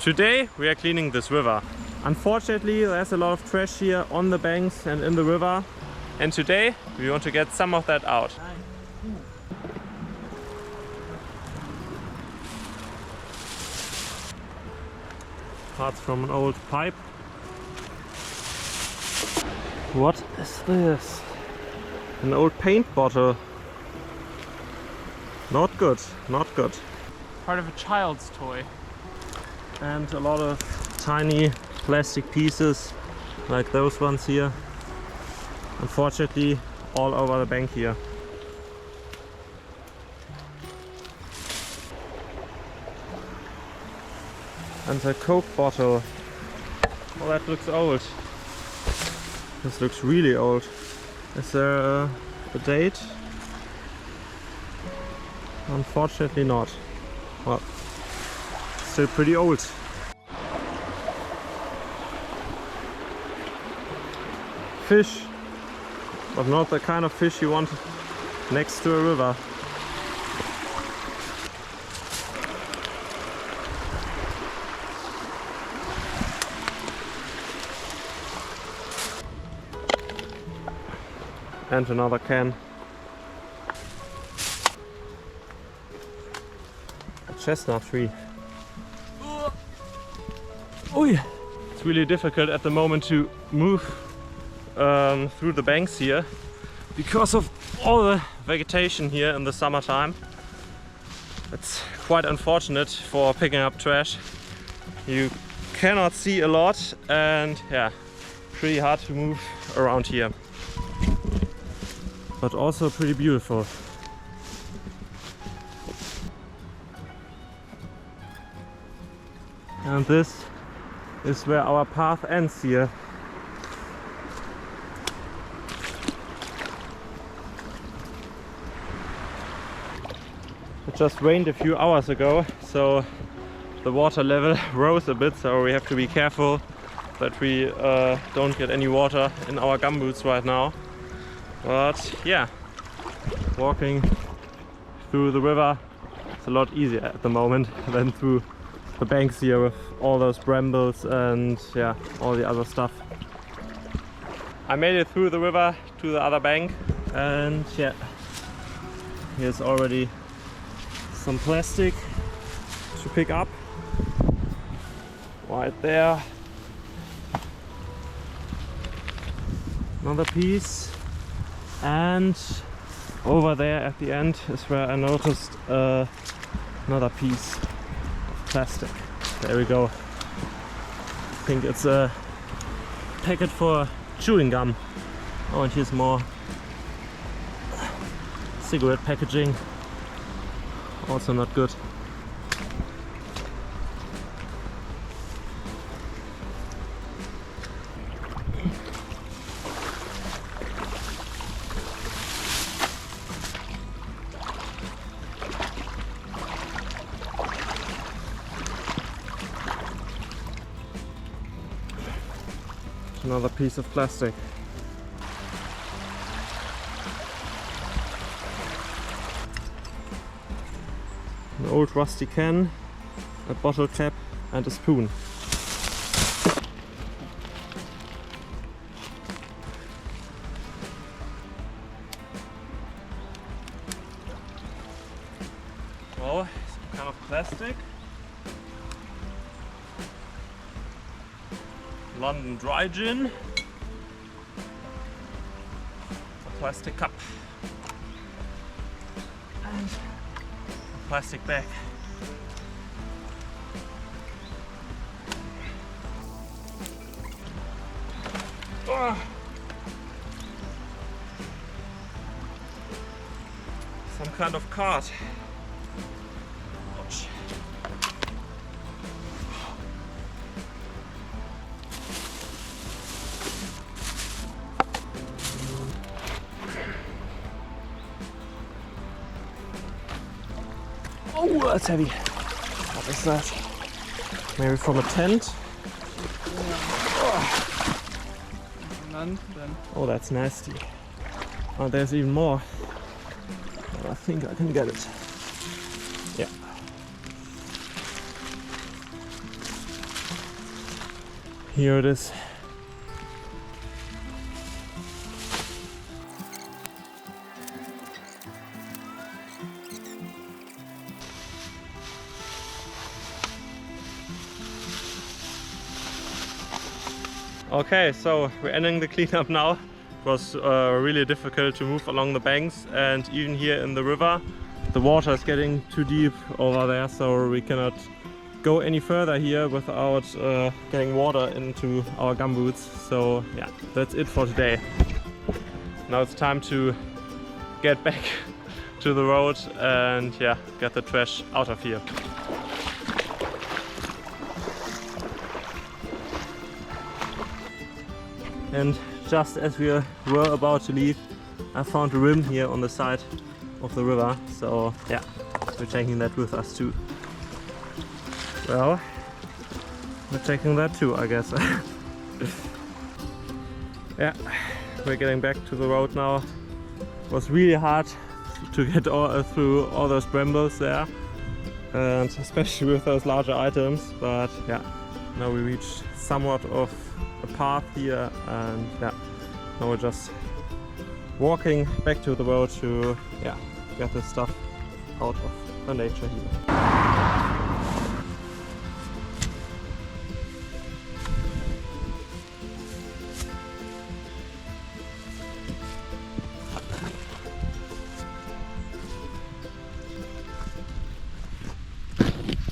Today we are cleaning this river. Unfortunately, there's a lot of trash here on the banks and in the river. And today we want to get some of that out. Parts from an old pipe. What is this? An old paint bottle. Not good, not good. Part of a child's toy. And a lot of tiny plastic pieces like those ones here. Unfortunately, all over the bank here. And a Coke bottle. Oh, that looks old. This looks really old. Is there a date? Unfortunately not. Well, still pretty old. Fish, but not the kind of fish you want next to a river. And another can. A chestnut tree. Oh yeah. It's really difficult at the moment to move through the banks here because of all the vegetation here in the summertime. It's quite unfortunate for picking up trash. You cannot see a lot and yeah, pretty hard to move around here. But also pretty beautiful. And this is where our path ends here. It just rained a few hours ago, so the water level rose a bit, so we have to be careful that we don't get any water in our gumboots right now. But yeah, walking through the river is a lot easier at the moment than through the banks here with all those brambles and yeah, all the other stuff. I made it through the river to the other bank, and yeah, here's already some plastic to pick up right there. Another piece, and over there at the end is where I noticed another piece of plastic. There we go. I think it's a packet for chewing gum. Oh, and here's more cigarette packaging. Also not good. Another piece of plastic. An old rusty can, a bottle cap and a spoon. Well, some kind of plastic. London dry gin. A plastic cup. And a plastic bag. Some kind of card. Ouch. Oh, that's heavy. What is that? Maybe from a tent? Oh, that's nasty. Oh, there's even more. I think I can get it. Yeah. Here it is. Okay, so we're ending the cleanup now. It was really difficult to move along the banks, and even here in the river the water is getting too deep over there, so we cannot go any further here without getting water into our gumboots. So yeah, that's it for today. Now it's time to get back to the road and yeah, get the trash out of here. And just as we were about to leave, I found a rim here on the side of the river, so yeah, we're taking that with us too. Well, we're taking that too, I guess. Yeah, we're getting back to the road now. It was really hard to get through all those brambles there, and especially with those larger items, but yeah, now we reached somewhat of a path here, and yeah, now we're just walking back to the road to yeah, get this stuff out of the nature here.